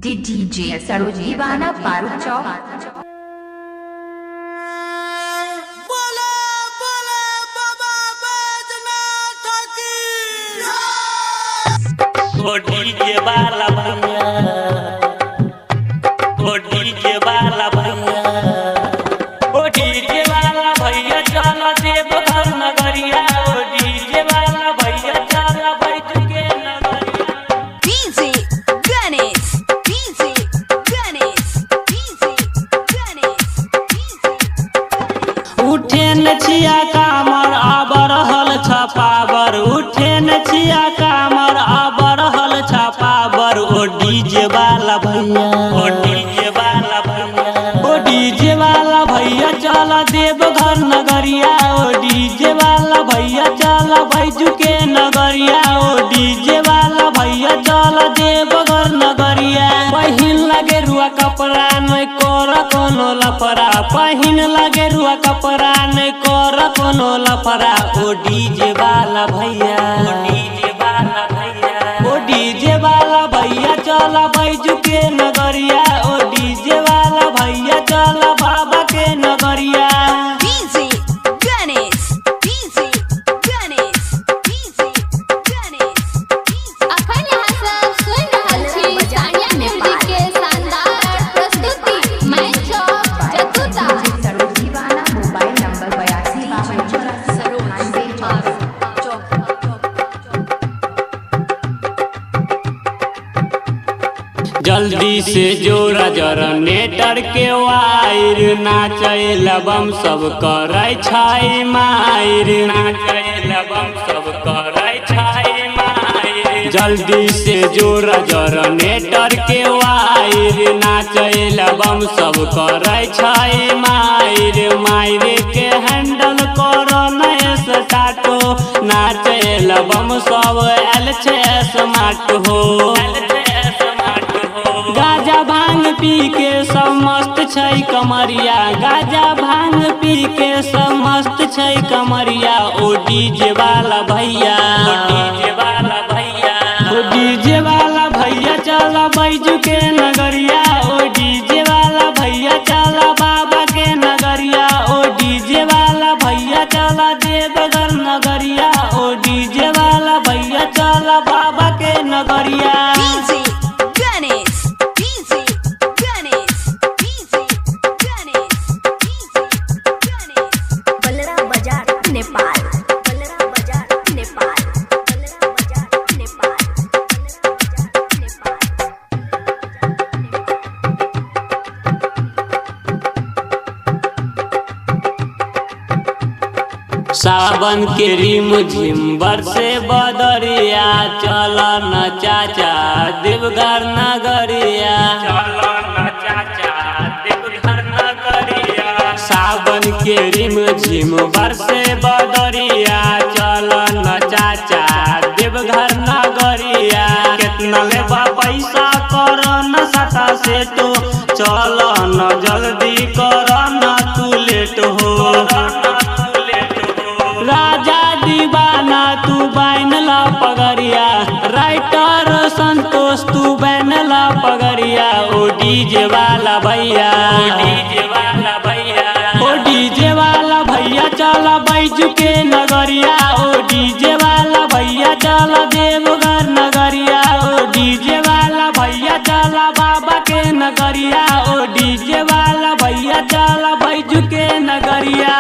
DJ सरोजीवाना पारू चौक। ओ DJ वाला भैया, ओ डीजे वाला भैया, ओ डीजे वाला भैया चल देव घर नगरिया, ओ डीजे वाला भैया चल बैठ के नगरिया। DJ Ganesh, DJ Ganesh, DJ Ganesh, उठे न छिया कामर आबर हल छपावर, उठे न छिया कामर आबर हल छपावर। ओ डीजे वाला भैया, ओ डीजे वाला भैया, ओ डीजे वाला भैया चल देव घर नगरिया, ओ डीजे वाला भैया चल बैजू के नगरिया, ओ डीजे वाला भैया चल देव घर नगरिया। पहिन लगे रुआ कपड़ा नहीं कर कोनो लफड़ा, पहिन लगे रुआ कपड़ा नहीं कर कोनो लफड़ा। ओ डीजे वाला भैया, ओ डीजे वाला भैया, ओ डीजे वाला भैया चल बैजू के नगरिया, ओ डीजे वाला भैया चल बाबा के नगरिया। DJ Ganesh, DJ Ganesh, DJ Ganesh. अखन यहाँ सब सुन रहल छी सानिया म्यूजिक के शानदार प्रस्तुति। मैं चौक जतुता सरोजीवाना मोबाइल नंबर 82 जल्दी से जोरा जनरेटर के वायर, नाचे लबम सब करे छाई मायर, नाचे लबम सब करे छाई मायर। जल्दी से जोरा जनरेटर के वायर, नाचे लबम सब करे छाई मायर। मायर के हैंडल करो नए स्टार्ट, नाचे लबम सब एल छे स्मार्ट हो। गाजा भांग पी के सब मस्त छै कमरिया, गाजा भांग पी के सब मस्त छै कमरिया। ओ डीजे वाला भैया, ओ डीजे वाला भैया, ओ डीजे वाला भैया चल बैजू के नगरिया, ओ डीजे वाला भैया चल बाबा के नगरिया, ओ डीजे वाला भैया चल देवघर नगरिया, ओ डीजे वाला भैया चल बाबा के नगरिया। DJ Ganesh, DJ Ganesh, DJ Ganesh, DJ Ganesh. Balara बाजार नेपाल, बलरा बाजार नेपाल, बलरा बाजार नेपाल, बलरा बाजार नेपाल। सावन के रिम झिम बरसे बदरिया, चल न चाचा देवघर नगरिया, चल न चाचा देवघर नगरिया। सावन के रिम झिम बरसे बदरिया, चल न चाचा देवघर नगरिया। कितना लेबा पैसा कर न सटा से तो, चल न जल्दी कर न तू लेट हो। राजा दीवाना तू बैन ला पगरिया, राइटर संतोष तू बैन ला पगरिया। ओ डीजे वाला भैया, ओ डीजे वाला भैया, ओ डीजे वाला भैया चल बैजू के नगरिया, ओ डीजे वाला भैया चल देवघर नगरिया, ओ डीजे वाला भैया चल बाबा के नगरिया, ओ डीजे वाला